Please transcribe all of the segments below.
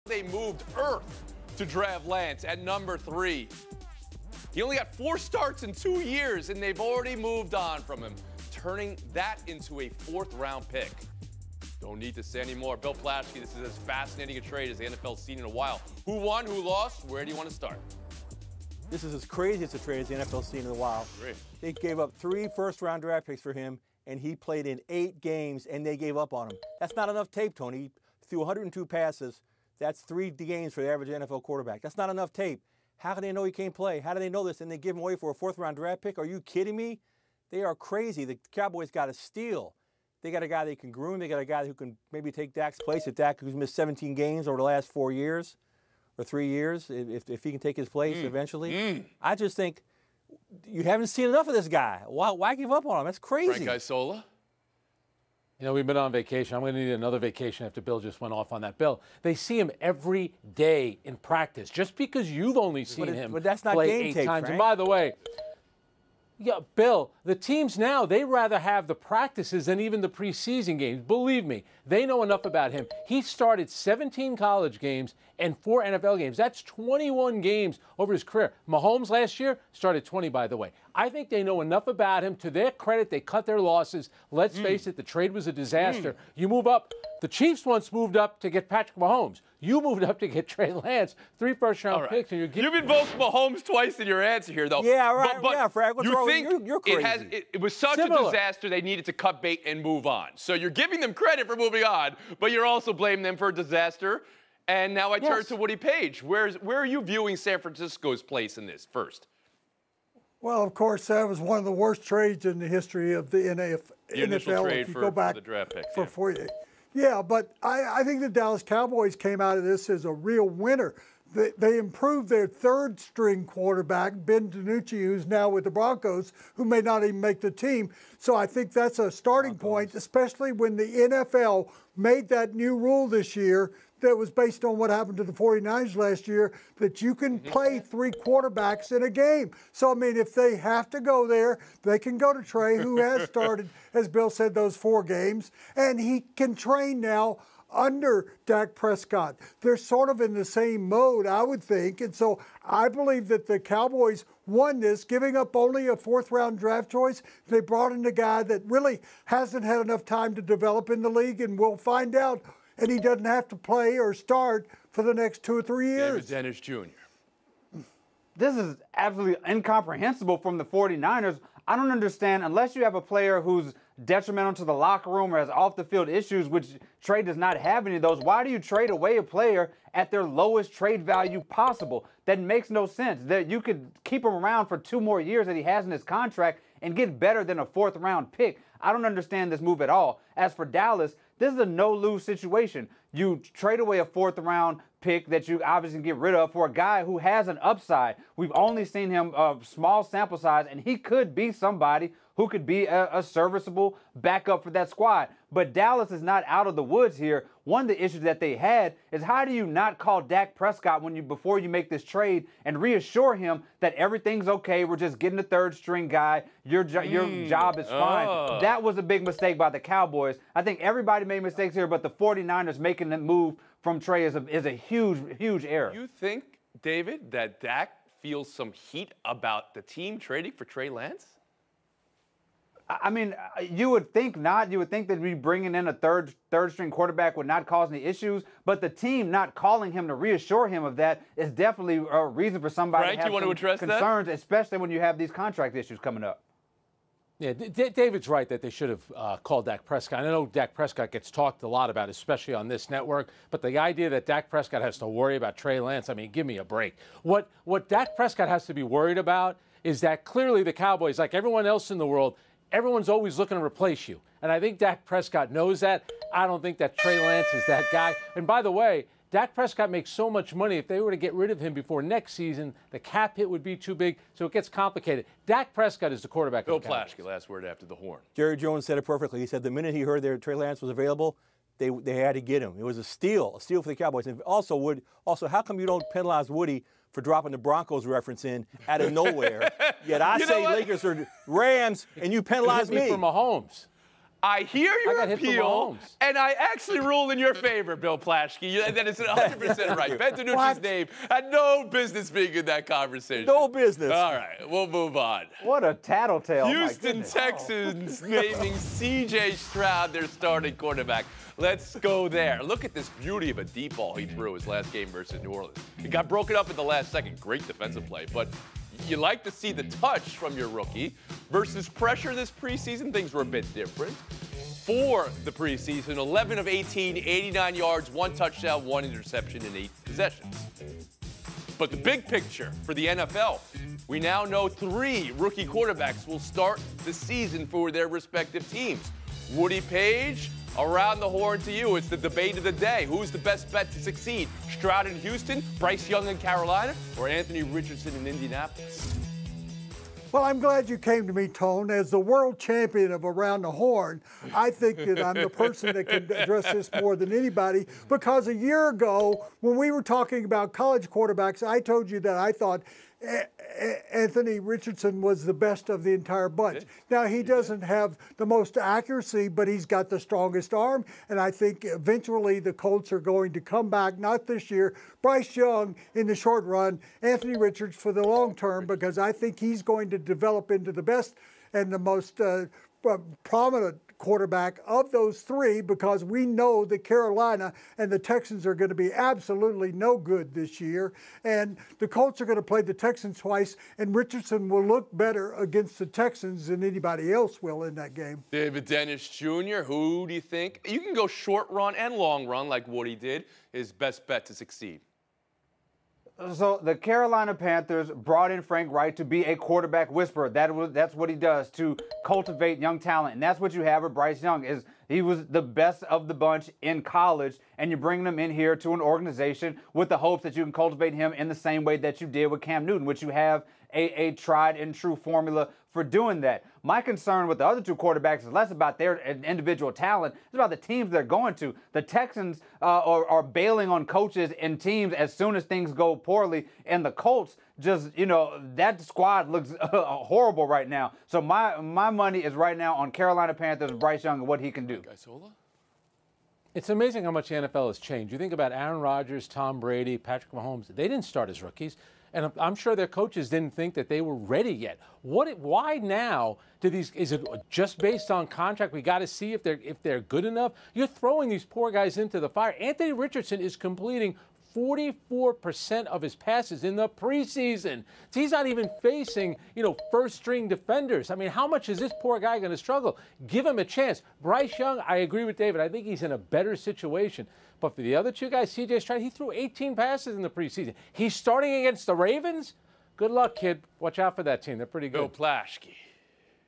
They moved Earth to draft Lance at number 3. He only got 4 starts in 2 years, and they've already moved on from him, turning that into a 4th-round pick. Don't need to say any more. Bill Plaschke, this is as fascinating a trade as the NFL's seen in a while. Who won? Who lost? Where do you want to start? This is as crazy as a trade as the NFL's seen in a while. Great. They gave up 3 first-round draft picks for him, and he played in 8 games, and they gave up on him. That's not enough tape, Tony. He threw 102 passes. That's 3 games for the average NFL quarterback. That's not enough tape. How do they know he can't play? How do they know this? And they give him away for a 4th-round draft pick? Are you kidding me? They are crazy. The Cowboys got to steal. They got a guy they can groom. They got a guy who can maybe take Dak's place. At Dak, who's missed 17 games over the last 4 years or 3 years, if he can take his place eventually. I just think you haven't seen enough of this guy. Why give up on him? That's crazy. Frank Isola? You know, we've been on vacation. I'm going to need another vacation after Bill just went off on that. Bill, they see him every day in practice. Just because you've only seen him but that's not play game 8 tape, times. Frank. And by the way, yeah, Bill, the teams now, they rather have the practices than even the preseason games. Believe me, they know enough about him. He started 17 college games and 4 NFL games. That's 21 games over his career. Mahomes last year started 20, by the way. I think they know enough about him. To their credit, they cut their losses. Let's face it, the trade was a disaster. You move up. The Chiefs once moved up to get Patrick Mahomes. You moved up to get Trey Lance, 3 first-round picks, and you're getting. You've invoked Mahomes twice in your answer here, though. Yeah, right. But yeah, Frank. What's wrong? You're crazy. It was such a disaster they needed to cut bait and move on. So you're giving them credit for moving on, but you're also blaming them for a disaster. And now I turn to Woody Page. Where are you viewing San Francisco's place in this first? Well, of course, that was one of the worst trades in the history of the NFL. The initial trade if you for, go back for the draft pick. For 48. Yeah, but I think the Dallas Cowboys came out of this as a real winner. They improved their 3rd-string quarterback, Ben DiNucci, who's now with the Broncos, who may not even make the team. So I think that's a starting point, especially when the NFL made that new rule this year that was based on what happened to the 49ers last year, that you can play 3 quarterbacks in a game. So, I mean, if they have to go there, they can go to Trey, who has started, as Bill said, those 4 games, and he can train now under Dak Prescott. They're sort of in the same mode, I would think, and so I believe that the Cowboys won this, giving up only a 4th-round draft choice. They brought in a guy that really hasn't had enough time to develop in the league, and we'll find out. And he doesn't have to play or start for the next 2 or 3 years. David Dennis Jr. This is absolutely incomprehensible from the 49ers. I don't understand, unless you have a player who's detrimental to the locker room or has off-the-field issues, which Trey does not have any of those, why do you trade away a player at their lowest trade value possible? That makes no sense. That you could keep him around for 2 more years that he has in his contract and get better than a 4th-round pick. I don't understand this move at all. As for Dallas, this is a no-lose situation. You trade away a 4th-round pick that you obviously get rid of for a guy who has an upside. We've only seen him of small sample size, and he could be somebody who could be a serviceable backup for that squad. But Dallas is not out of the woods here. One of the issues that they had is, how do you not call Dak Prescott before you make this trade and reassure him that everything's okay, we're just getting a 3rd-string guy, your job is fine. That was a big mistake by the Cowboys. I think everybody made mistakes here, but the 49ers making the move from Trey is a huge, huge error. You think, David, that Dak feels some heat about the team trading for Trey Lance? I mean, you would think not. You would think that bringing in a third-string quarterback would not cause any issues, but the team not calling him to reassure him of that is definitely a reason for somebody Frank, to have you want to address concerns, especially when you have these contract issues coming up. Yeah, David's right that they should have called Dak Prescott. I know Dak Prescott gets talked a lot about, especially on this network, but the idea that Dak Prescott has to worry about Trey Lance, I mean, give me a break. What Dak Prescott has to be worried about is that clearly the Cowboys, like everyone else in the world, everyone's always looking to replace you. And I think Dak Prescott knows that. I don't think that Trey Lance is that guy. And by the way, Dak Prescott makes so much money. If they were to get rid of him before next season, the cap hit would be too big, so it gets complicated. Dak Prescott is the quarterback. Bill Plaschke, last word after the horn. Jerry Jones said it perfectly. He said the minute he heard that Trey Lance was available, they had to get him. It was a steal for the Cowboys. And also, how come you don't penalize Woody for dropping the Broncos reference in out of nowhere? Yet I say Lakers or Rams, and you penalize me. For Mahomes. I hear your got hit for appeal, Mahomes. and I actually rule in your favor, Bill Plaschke. That is 100% right. Ben DiNucci's name had no business being in that conversation. No business. All right, we'll move on. What a tattletale. Oh, my Houston goodness. Texans naming C.J. Stroud their starting quarterback. Let's go there. Look at this beauty of a deep ball he threw his last game versus New Orleans. It got broken up at the last second. Great defensive play, but you like to see the touch from your rookie. Versus pressure this preseason, things were a bit different. For the preseason, 11 of 18, 89 yards, 1 touchdown, 1 interception in 8 possessions. But the big picture for the NFL, we now know 3 rookie quarterbacks will start the season for their respective teams. Woody Page, around the horn to you. It's the debate of the day. Who's the best bet to succeed? Stroud in Houston, Bryce Young in Carolina, or Anthony Richardson in Indianapolis? Well, I'm glad you came to me, Tone. As the world champion of Around the Horn, I think that I'm the person that can address this more than anybody, because a year ago, when we were talking about college quarterbacks, I told you that I thought Anthony Richardson was the best of the entire bunch. Now, he doesn't have the most accuracy, but he's got the strongest arm, and I think eventually the Colts are going to come back, not this year. Bryce Young in the short run, Anthony Richards for the long term, because I think he's going to develop into the best and the most prominent quarterback of those 3, because we know that Carolina and the Texans are going to be absolutely no good this year. And the Colts are going to play the Texans twice, and Richardson will look better against the Texans than anybody else will in that game. David Dennis Jr., who do you think, you can go short run and long run like Woody did, is best bet to succeed? So the Carolina Panthers brought in Frank Reich to be a quarterback whisperer. That's what he does, to cultivate young talent. And that's what you have with Bryce Young. Is he was the best of the bunch in college, and you're bringing him in here to an organization with the hopes that you can cultivate him in the same way that you did with Cam Newton, which you have a tried and true formula for doing that. My concern with the other 2 quarterbacks is less about their individual talent. It's about the teams they're going to. The Texans are bailing on coaches and teams as soon as things go poorly, and the Colts just, that squad looks horrible right now. So my money is right now on Carolina Panthers, Bryce Young, and what he can do. It's amazing how much the NFL has changed. You think about Aaron Rodgers, Tom Brady, Patrick Mahomes. They didn't start as rookies. And I'm sure their coaches didn't think that they were ready yet. Why now do these? Is it just based on contract? We got to see if they're good enough. You're throwing these poor guys into the fire. Anthony Richardson is completing 44% of his passes in the preseason. So he's not even facing, first-string defenders. I mean, how much is this poor guy going to struggle? Give him a chance. Bryce Young, I agree with David. I think he's in a better situation. But for the other 2 guys, C.J. Stroud, he threw 18 passes in the preseason. He's starting against the Ravens? Good luck, kid. Watch out for that team. They're pretty good. Bill Plaschke.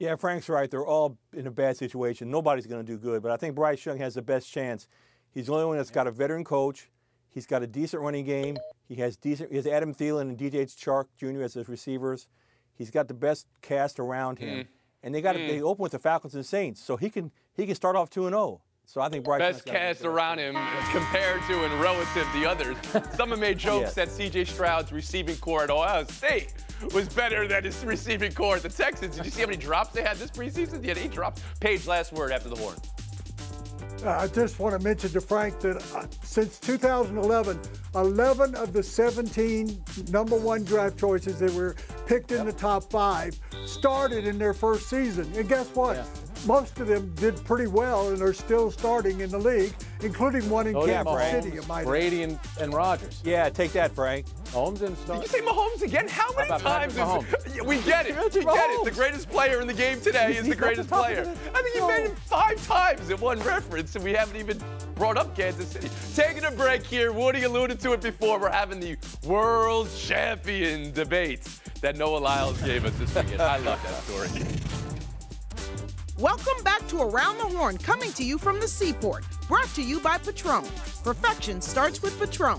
Yeah, Frank's right. They're all in a bad situation. Nobody's going to do good. But I think Bryce Young has the best chance. He's the only one that's got a veteran coach. He's got a decent running game. He has Adam Thielen and DJ Chark Jr. as his receivers. He's got the best cast around him. And they open with the Falcons and Saints. So he can start off 2-0. So I think Bryce best cast around him compared to and relative to the others. Some have made jokes that C.J. Stroud's receiving core at Ohio State was better than his receiving core at the Texans. Did you see how many drops they had this preseason? He had 8 drops. Page, last word after the horn. I just want to mention to Frank that since 2011, 11 of the 17 #1 draft choices that were picked in the top 5 started in their first season. And guess what? Most of them did pretty well and are still starting in the league, including one in Kansas City. Brady and Rodgers. Yeah, take that, Frank. Mahomes didn't start. Did you say Mahomes again? How many times we get it. We get it. The greatest player in the game today is the greatest player. I think you made him 5 times in one reference, and we haven't even brought up Kansas City. Taking a break here. Woody alluded to it before. We're having the world champion debates that Noah Lyles gave us this weekend. I love that story. Welcome back to Around the Horn, coming to you from the Seaport. Brought to you by Patron. Perfection starts with Patron.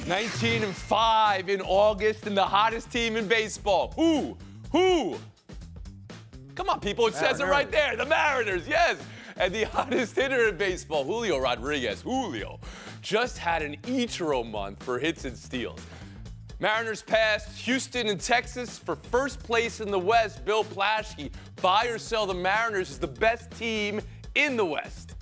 19-5 in August, and the hottest team in baseball. Who? Come on, people. It says it right there. The Mariners, yes. And the hottest hitter in baseball, Julio Rodriguez, just had an Ichiro month for hits and steals. Mariners passed Houston and Texas for first place in the West. Bill Plaschke, buy or sell the Mariners as the best team in the West?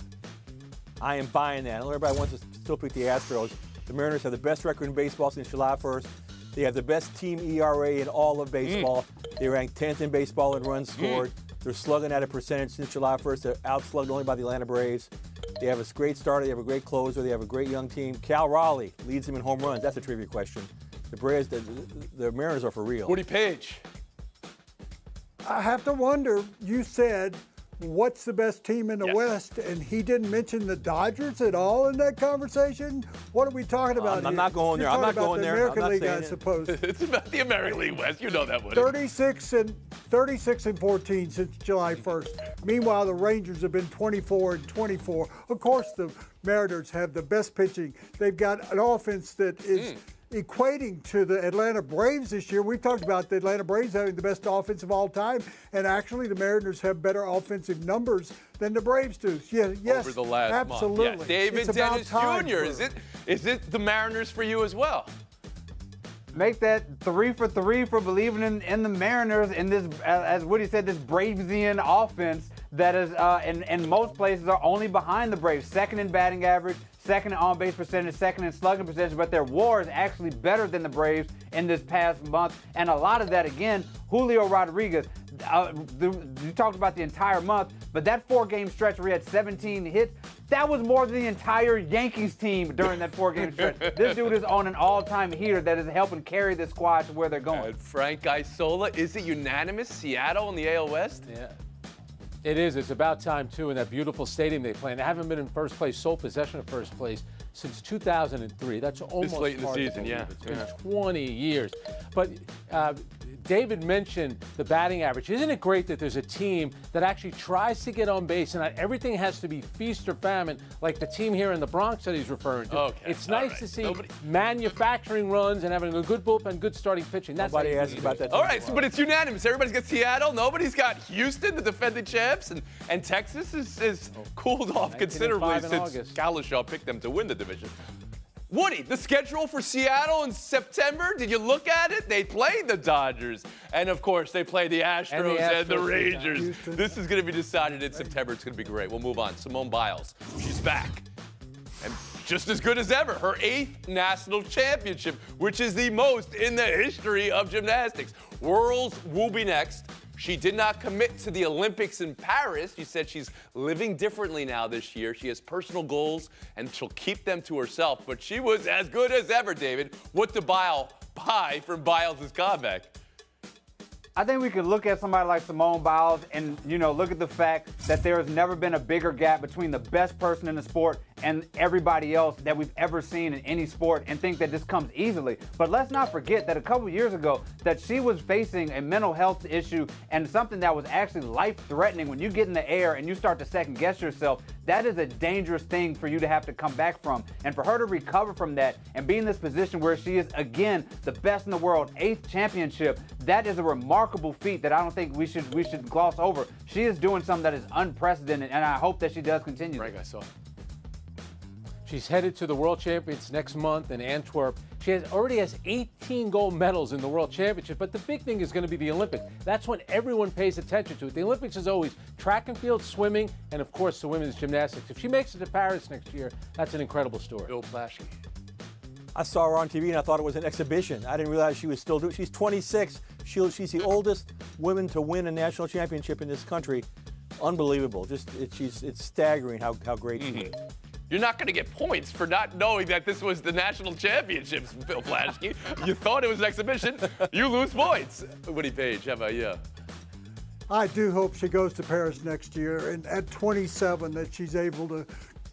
I am buying that. I know everybody wants to still pick the Astros. The Mariners have the best record in baseball since July 1st. They have the best team ERA in all of baseball. They rank 10th in baseball in runs scored. They're slugging at a percentage since July 1st. They're outslugged only by the Atlanta Braves. They have a great starter. They have a great closer. They have a great young team. Cal Raleigh leads them in home runs. That's a trivia question. The Braves, the Mariners are for real. Woody Page. I have to wonder, you said, what's the best team in the Yes. West? And he didn't mention the Dodgers at all in that conversation? What are we talking about I'm here? not going there. You're I'm not talking going about there. the American I'm not League, I saying it. suppose. It's about the American League West. You know that, Woody. 36 and 14 since July 1st. Meanwhile, the Rangers have been 24 and 24. Of course, the Mariners have the best pitching. They've got an offense that is equating to the Atlanta Braves this year. We've talked about the Atlanta Braves having the best offense of all time, and actually the Mariners have better offensive numbers than the Braves do. Yeah, yes, Over the last absolutely. month. Yes. David It's about Dennis time Jr. for- Is it the Mariners for you as well? Make that 3 for 3 for believing in the Mariners in this, as Woody said, this Bravesian offense that is, in most places, are only behind the Braves. Second in batting average, second in on-base percentage, second in slugging percentage, but their WAR is actually better than the Braves in this past month. And a lot of that, again, Julio Rodriguez. You talked about the entire month, but that 4-game stretch where he had 17 hits, that was more than the entire Yankees team during that 4-game stretch. This dude is on an all-time heater that is helping carry the squad to where they're going. And Frank Isola, is it unanimous? Seattle in the AL West? Yeah. It is. It's about time, too, in that beautiful stadium they play. And they haven't been in first place, sole possession of first place, since 2003. That's almost late in the hard to season, believe. yeah. It's been 20 years. But David mentioned the batting average. Isn't it great that there's a team that actually tries to get on base and not everything has to be feast or famine like the team here in the Bronx that he's referring to? Okay, It's all nice right. to see Nobody- manufacturing runs and having a good bullpen, good starting pitching. That's Nobody how you asked do it. about that. All right, so, but it's unanimous. Everybody's got Seattle. Nobody's got Houston, the defending champs, and Texas is cooled off 19-5 considerably in since August. Galashaw picked them to win the division. Woody, the schedule for Seattle in September, did you look at it? They play the Dodgers. And, of course, they play the Astros and the Astros, Rangers. Houston. This is going to be decided in September. It's going to be great. We'll move on. Simone Biles, she's back. And just as good as ever, her 8th national championship, which is the most in the history of gymnastics. Worlds will be next. She did not commit to the Olympics in Paris. She said she's living differently now this year. She has personal goals, and she'll keep them to herself. But she was as good as ever, David. What did Biles buy from Biles' comeback? I think we could look at somebody like Simone Biles and, look at the fact that there has never been a bigger gap between the best person in the sport and everybody else that we've ever seen in any sport and think that this comes easily. But let's not forget that a couple years ago that she was facing a mental health issue and something that was actually life-threatening. When you get in the air and you start to second-guess yourself, that is a dangerous thing for you to have to come back from. And for her to recover from that and be in this position where she is, again, the best in the world, 8th championship, that is a remarkable feat that I don't think we should gloss over. She is doing something that is unprecedented, and I hope that she does continue. Frank, I saw it. She's headed to the World Championships next month in Antwerp. She already has 18 gold medals in the World Championship, but the big thing is going to be the Olympics. That's when everyone pays attention to it. The Olympics is always track and field, swimming, and of course the women's gymnastics. If she makes it to Paris next year, that's an incredible story. Bill Plaschke. I saw her on TV and I thought it was an exhibition. I didn't realize she was still doing. She's 26. She's the oldest woman to win a national championship in this country. Unbelievable. It's staggering how great she is. You're not going to get points for not knowing that this was the national championships, Bill Plaschke. You thought it was an exhibition. You lose points. Woody Page, how about you? I do hope she goes to Paris next year, and at 27 that she's able to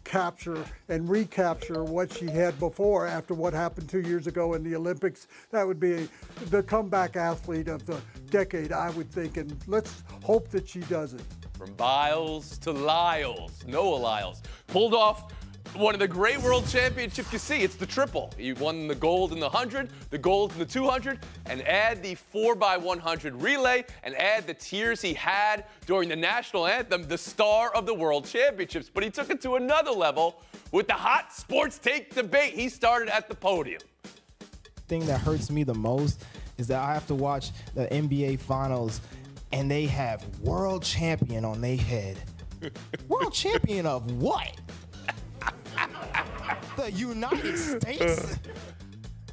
capture and recapture what she had before after what happened 2 years ago in the Olympics. That would be the comeback athlete of the decade, I would think, and let's hope that she does it. From Biles to Lyles, Noah Lyles, pulled off one of the great world championships you see. It's the triple. He won the gold in the 100, the gold in the 200, and add the 4x100 relay, and add the tears he had during the national anthem, the star of the world championships. But he took it to another level with the hot sports take debate he started at the podium. thing that hurts me the most is that I have to watch the NBA Finals, and they have world champion on their head. World champion of what? The United States?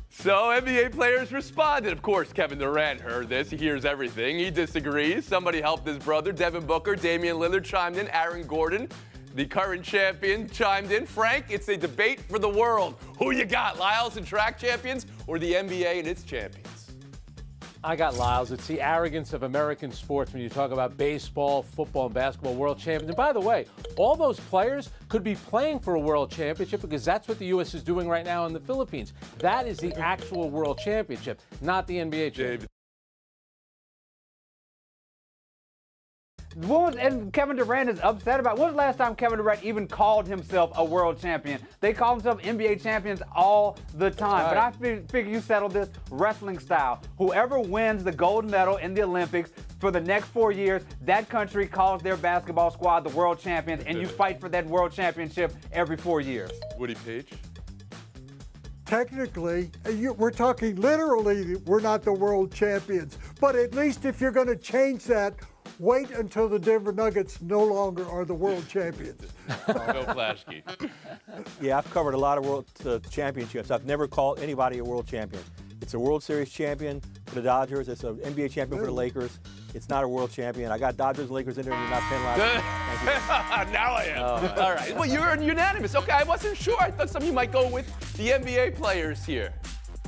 So NBA players responded. Of course, Kevin Durant heard this. He hears everything. He disagrees. Somebody helped his brother. Devin Booker, Damian Lillard chimed in. Aaron Gordon, the current champion, chimed in. Frank, it's a debate for the world. Who you got, Lyles and track champions or the NBA and its champions? I got Lyles. It's the arrogance of American sports when you talk about baseball, football, and basketball world champions. And by the way, all those players could be playing for a world championship because that's what the U.S. is doing right now in the Philippines. That is the actual world championship, not the NBA championship. And Kevin Durant is upset about. When was the last time Kevin Durant even called himself a world champion? They call themselves NBA champions all the time. But I figure you settle this wrestling style. Whoever wins the gold medal in the Olympics for the next 4 years, that country calls their basketball squad the world champions, and you fight for that world championship every 4 years. Woody Page? Technically, we're talking literally, we're not the world champions. But at least if you're going to change that, wait until the Denver Nuggets no longer are the world champions. No flash key. Yeah, I've covered a lot of world championships. I've never called anybody a world champion. It's a World Series champion for the Dodgers. It's an NBA champion for the Lakers. It's not a world champion. I got Dodgers and Lakers in there, and you're not penalized. Now I am. All right. Well, you're unanimous. Okay, I wasn't sure. I thought some of you might go with the NBA players here.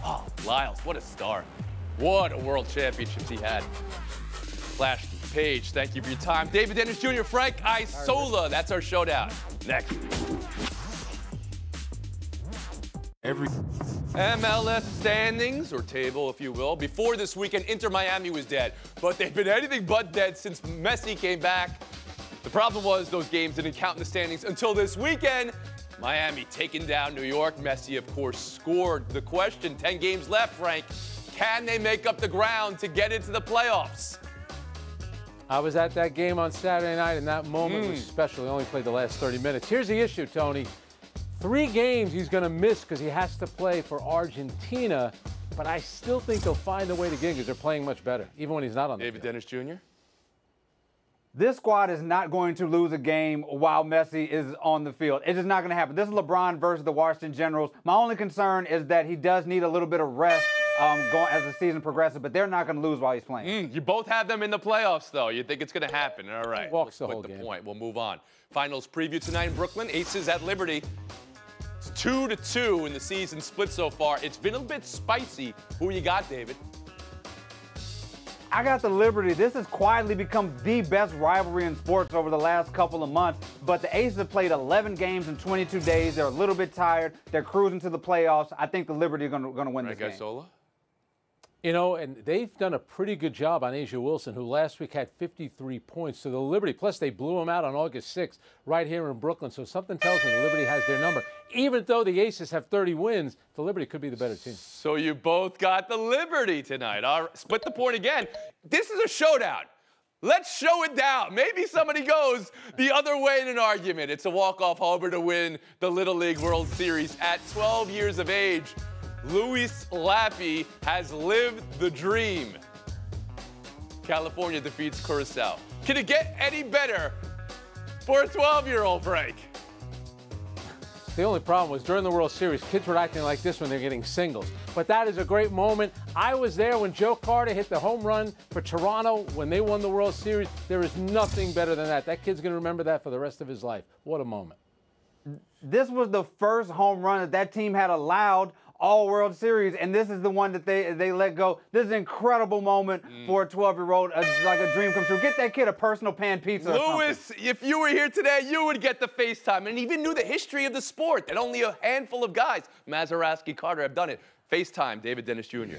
Oh, Lyles, what a star. What a world championships he had. Flash Page, thank you for your time. David Dennis Jr., Frank Isola. That's our showdown. Next. MLS standings, or table, if you will. Before this weekend, Inter Miami was dead. But they've been anything but dead since Messi came back. The problem was those games didn't count in the standings until this weekend. Miami taking down New York. Messi, of course, scored. The question, 10 games left, Frank. Can they make up the ground to get into the playoffs? I was at that game on Saturday night, and that moment was special. He only played the last 30 minutes. Here's the issue, Tony. 3 games he's going to miss because he has to play for Argentina, but I still think they'll find a way to get him because they're playing much better, even when he's not on the field. David Dennis Jr.? This squad is not going to lose a game while Messi is on the field. It's just not going to happen. This is LeBron versus the Washington Generals. My only concern is that he does need a little bit of rest going as the season progresses, but they're not going to lose while he's playing. You both have them in the playoffs, though. You think it's going to happen. All right. Walks the whole game. Point. We'll move on. Finals preview tonight in Brooklyn. Aces at Liberty. It's 2-2 in the season split so far. It's been a bit spicy. Who you got, David? I got the Liberty. This has quietly become the best rivalry in sports over the last couple of months. But the Aces have played 11 games in 22 days. They're a little bit tired. They're cruising to the playoffs. I think the Liberty are going to win this game. Isola? You know, and they've done a pretty good job on Asia Wilson, who last week had 53 points to the Liberty. Plus, they blew him out on August 6th right here in Brooklyn. So something tells me the Liberty has their number. Even though the Aces have 30 wins, the Liberty could be the better team. So you both got the Liberty tonight. All right, split the point again. This is a showdown. Let's show it down. Maybe somebody goes the other way in an argument. It's a walk-off homer to win the Little League World Series at 12 years of age. Luis Lappy has lived the dream. California defeats Curacao. Can it get any better for a 12-year-old, Frank? The only problem was during the World Series, kids were acting like this when they're getting singles. But that is a great moment. I was there when Joe Carter hit the home run for Toronto when they won the World Series. There is nothing better than that. That kid's going to remember that for the rest of his life. What a moment. This was the first home run that team had allowed all World Series, and this is the one that they let go. This is an incredible moment for a 12-year-old. It's like a dream come true. Get that kid a personal pan pizza. Louis, if you were here today, you would get the FaceTime and even knew the history of the sport that only a handful of guys, Mazeroski, Carter, have done it. FaceTime, David Dennis Jr.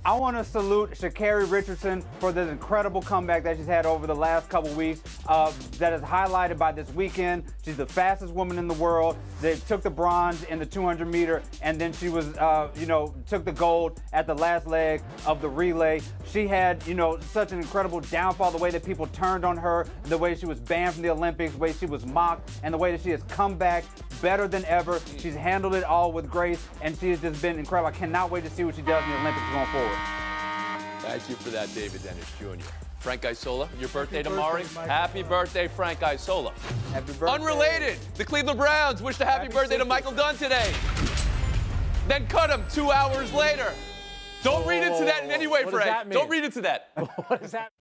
I want to salute Sha'Carri Richardson for this incredible comeback that she's had over the last couple weeks. that is highlighted by this weekend. She's the fastest woman in the world. They took the bronze in the 200 meter, and then she was, took the gold at the last leg of the relay. She had, such an incredible downfall, the way that people turned on her, the way she was banned from the Olympics, the way she was mocked, and the way that she has come back better than ever. She's handled it all with grace, and she has just been incredible. I cannot wait to see what she does in the Olympics going forward. Thank you for that, David Dennis Jr. Frank Isola, your birthday tomorrow. Happy birthday, Frank Isola. Happy birthday. Unrelated, the Cleveland Browns wished a happy birthday to Michael Dunn today. Then cut him 2 hours later. Don't read into that in any way, Frank. Don't read into that. What does that mean?